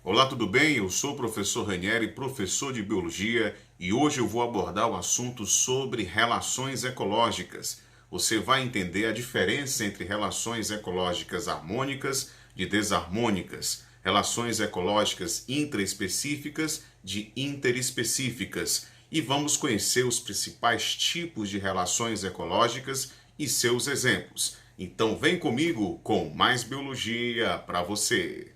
Olá, tudo bem? Eu sou o professor Ranieri, professor de Biologia, e hoje eu vou abordar o assunto sobre relações ecológicas. Você vai entender a diferença entre relações ecológicas harmônicas de desarmônicas, relações ecológicas intraespecíficas de interespecíficas, e vamos conhecer os principais tipos de relações ecológicas e seus exemplos. Então vem comigo com mais biologia para você.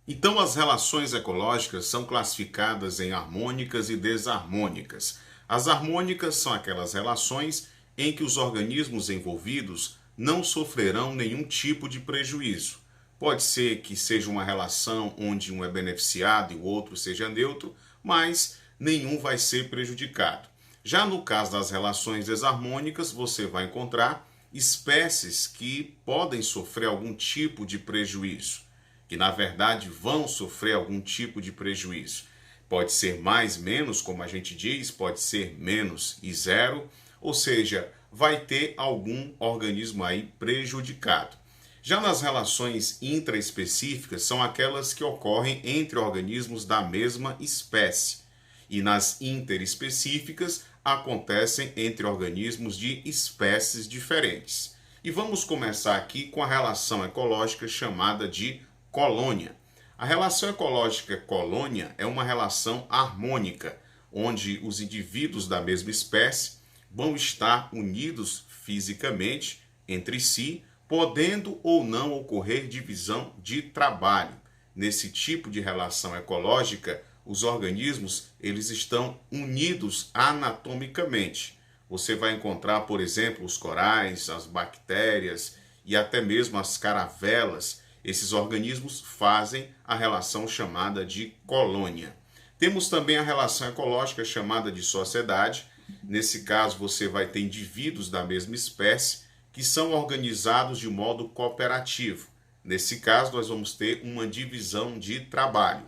Então, as relações ecológicas são classificadas em harmônicas e desarmônicas. As harmônicas são aquelas relações em que os organismos envolvidos não sofrerão nenhum tipo de prejuízo. Pode ser que seja uma relação onde um é beneficiado e o outro seja neutro, mas nenhum vai ser prejudicado. Já no caso das relações desarmônicas, você vai encontrar espécies que podem sofrer algum tipo de prejuízo, que na verdade vão sofrer algum tipo de prejuízo. Pode ser mais, menos, como a gente diz, pode ser menos e zero, ou seja, vai ter algum organismo aí prejudicado. Já nas relações intraespecíficas, são aquelas que ocorrem entre organismos da mesma espécie. E nas interespecíficas, acontecem entre organismos de espécies diferentes. E vamos começar aqui com a relação ecológica chamada de colônia. A relação ecológica colônia é uma relação harmônica, onde os indivíduos da mesma espécie vão estar unidos fisicamente entre si, podendo ou não ocorrer divisão de trabalho. Nesse tipo de relação ecológica, os organismos eles estão unidos anatomicamente. Você vai encontrar, por exemplo, os corais, as bactérias e até mesmo as caravelas. Esses organismos fazem a relação chamada de colônia. Temos também a relação ecológica chamada de sociedade. Nesse caso, você vai ter indivíduos da mesma espécie que são organizados de modo cooperativo. Nesse caso, nós vamos ter uma divisão de trabalho.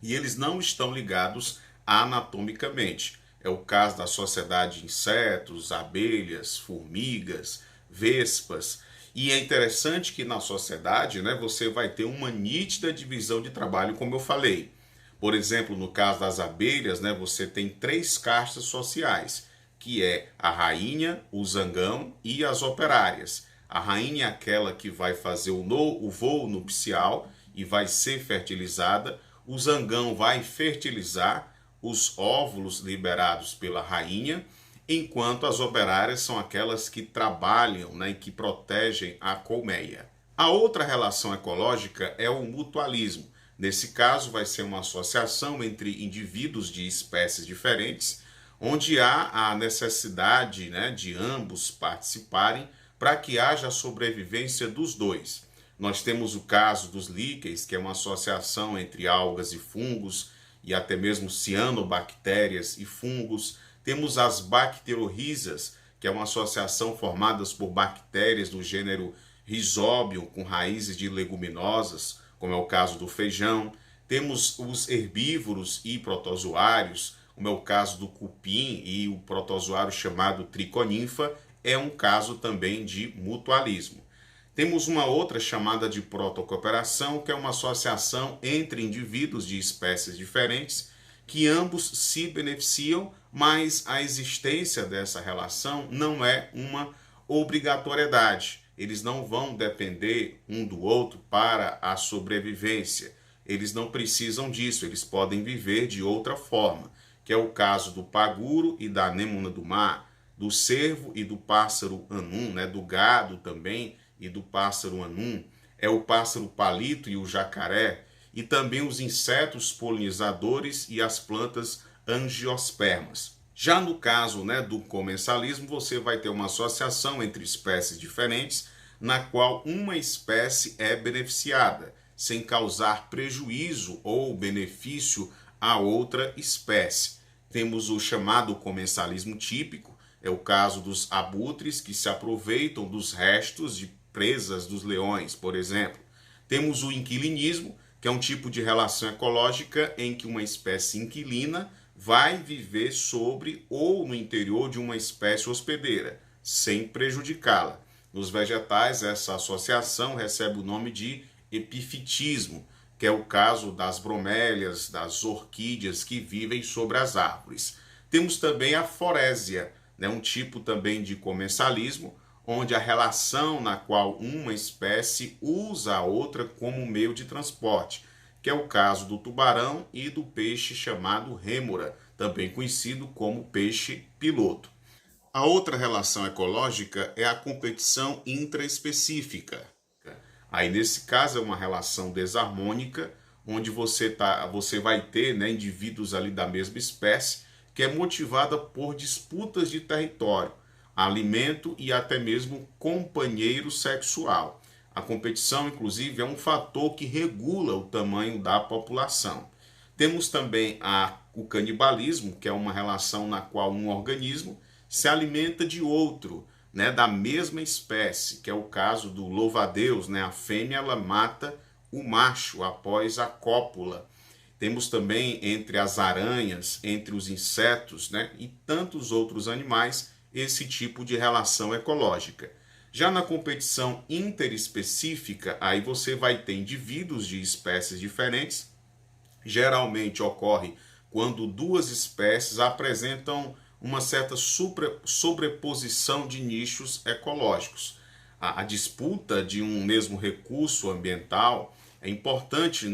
E eles não estão ligados anatomicamente. É o caso da sociedade de insetos, abelhas, formigas, vespas. E é interessante que na sociedade, você vai ter uma nítida divisão de trabalho, como eu falei. Por exemplo, no caso das abelhas, você tem 3 castas sociais, que é a rainha, o zangão e as operárias. A rainha é aquela que vai fazer o voo nupcial e vai ser fertilizada. O zangão vai fertilizar os óvulos liberados pela rainha, enquanto as operárias são aquelas que trabalham, e que protegem a colmeia. A outra relação ecológica é o mutualismo. Nesse caso, vai ser uma associação entre indivíduos de espécies diferentes, onde há a necessidade, de ambos participarem para que haja a sobrevivência dos dois. Nós temos o caso dos líqueis, que é uma associação entre algas e fungos, e até mesmo cianobactérias e fungos. Temos as bacterorrhizas, que é uma associação formada por bactérias do gênero Rhizobium com raízes de leguminosas, como é o caso do feijão. Temos os herbívoros e protozoários, como é o caso do cupim e o protozoário chamado triconinfa, é um caso também de mutualismo. Temos uma outra chamada de protocooperação, que é uma associação entre indivíduos de espécies diferentes que ambos se beneficiam, mas a existência dessa relação não é uma obrigatoriedade. Eles não vão depender um do outro para a sobrevivência. Eles não precisam disso, eles podem viver de outra forma, que é o caso do paguro e da anêmona do mar, do cervo e do pássaro anum, do gado também, e do pássaro anum, é o pássaro palito e o jacaré, e também os insetos polinizadores e as plantas angiospermas. Já no caso do comensalismo, você vai ter uma associação entre espécies diferentes, na qual uma espécie é beneficiada, sem causar prejuízo ou benefício a outra espécie. Temos o chamado comensalismo típico, é o caso dos abutres que se aproveitam dos restos de presas dos leões, por exemplo. Temos o inquilinismo, que é um tipo de relação ecológica em que uma espécie inquilina vai viver sobre ou no interior de uma espécie hospedeira, sem prejudicá-la. Nos vegetais, essa associação recebe o nome de epifitismo, que é o caso das bromélias, das orquídeas que vivem sobre as árvores. Temos também a forésia, né, um tipo também de comensalismo, onde a relação na qual uma espécie usa a outra como meio de transporte, que é o caso do tubarão e do peixe chamado rêmora, também conhecido como peixe piloto. A outra relação ecológica é a competição intraespecífica. Aí, nesse caso, é uma relação desarmônica, onde você vai ter, né, indivíduos ali da mesma espécie, que é motivada por disputas de território, alimento e até mesmo companheiro sexual. A competição, inclusive, é um fator que regula o tamanho da população. Temos também o canibalismo, que é uma relação na qual um organismo se alimenta de outro, né, da mesma espécie, que é o caso do louva-a-Deus, né? A fêmea ela mata o macho após a cópula. Temos também entre as aranhas, entre os insetos, né, e tantos outros animais, esse tipo de relação ecológica. Já na competição interespecífica, aí você vai ter indivíduos de espécies diferentes. Geralmente ocorre quando duas espécies apresentam uma certa sobreposição de nichos ecológicos. A disputa de um mesmo recurso ambiental é importante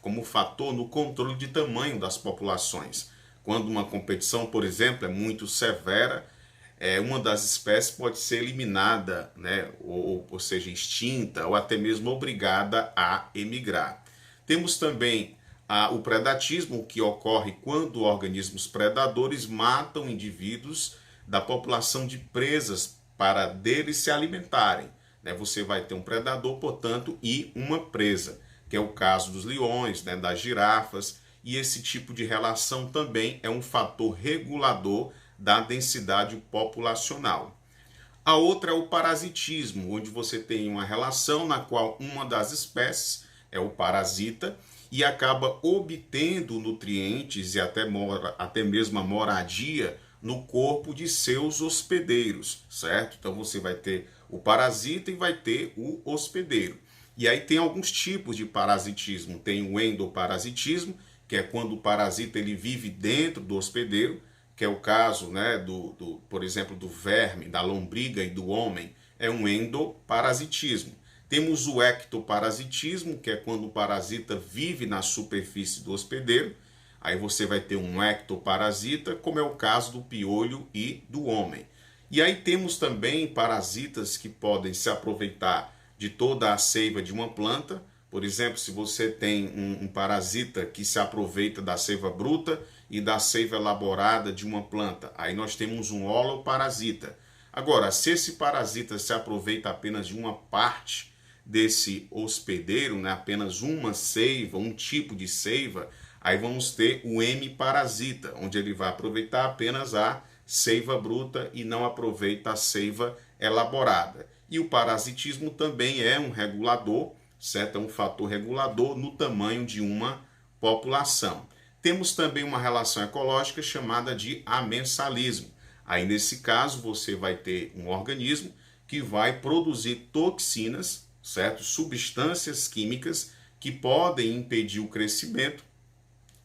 como fator no controle de tamanho das populações. Quando uma competição, por exemplo, é muito severa, uma das espécies pode ser eliminada, né, ou seja, extinta, ou até mesmo obrigada a emigrar. Temos também o predatismo, que ocorre quando organismos predadores matam indivíduos da população de presas para deles se alimentarem. Você vai ter um predador, portanto, e uma presa, que é o caso dos leões, né, das girafas, e esse tipo de relação também é um fator regulador da densidade populacional. A outra é o parasitismo, onde você tem uma relação na qual uma das espécies é o parasita e acaba obtendo nutrientes e até mesmo a moradia no corpo de seus hospedeiros, certo? Então você vai ter o parasita e vai ter o hospedeiro. E aí tem alguns tipos de parasitismo. Tem o endoparasitismo, que é quando o parasita ele vive dentro do hospedeiro, que é o caso, né, por exemplo, do verme, da lombriga e do homem, é um endoparasitismo. Temos o ectoparasitismo, que é quando o parasita vive na superfície do hospedeiro. Aí você vai ter um ectoparasita, como é o caso do piolho e do homem. E aí temos também parasitas que podem se aproveitar de toda a seiva de uma planta. Por exemplo, se você tem um parasita que se aproveita da seiva bruta e da seiva elaborada de uma planta, aí nós temos um holoparasita. Agora, se esse parasita se aproveita apenas de uma parte desse hospedeiro, né, apenas uma seiva, um tipo de seiva, aí vamos ter o hemiparasita, onde ele vai aproveitar apenas a seiva bruta e não aproveita a seiva elaborada. E o parasitismo também é um regulador, certo? É um fator regulador no tamanho de uma população. Temos também uma relação ecológica chamada de amensalismo. Aí, nesse caso, você vai ter um organismo que vai produzir toxinas, certo? Substâncias químicas que podem impedir o crescimento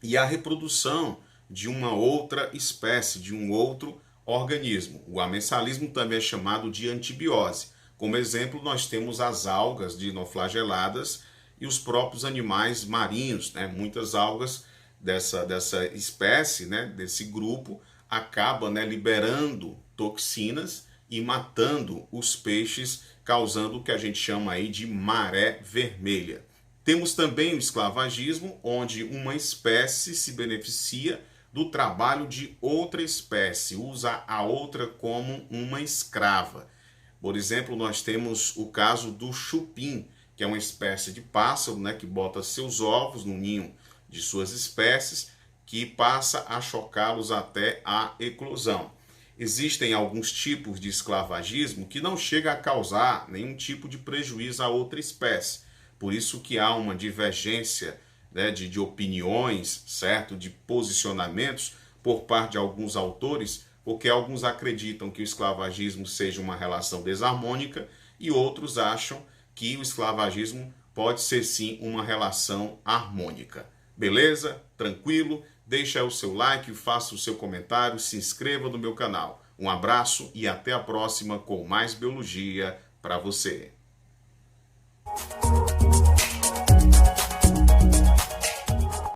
e a reprodução de uma outra espécie, de um outro organismo. O amensalismo também é chamado de antibiose. Como exemplo, nós temos as algas dinoflageladas e os próprios animais marinhos, né? Muitas algas dessa espécie, né? Desse grupo, acabam, né, liberando toxinas e matando os peixes, causando o que a gente chama aí de maré vermelha. Temos também o esclavagismo, onde uma espécie se beneficia do trabalho de outra espécie, usa a outra como uma escrava. Por exemplo, nós temos o caso do chupim, que é uma espécie de pássaro, né, que bota seus ovos no ninho de suas espécies, que passa a chocá-los até a eclosão. Existem alguns tipos de esclavagismo que não chega a causar nenhum tipo de prejuízo a outra espécie. Por isso que há uma divergência, né, de opiniões, certo, de posicionamentos por parte de alguns autores, porque alguns acreditam que o escravagismo seja uma relação desarmônica e outros acham que o escravagismo pode ser sim uma relação harmônica. Beleza? Tranquilo? Deixa aí o seu like, faça o seu comentário, se inscreva no meu canal. Um abraço e até a próxima com mais biologia para você.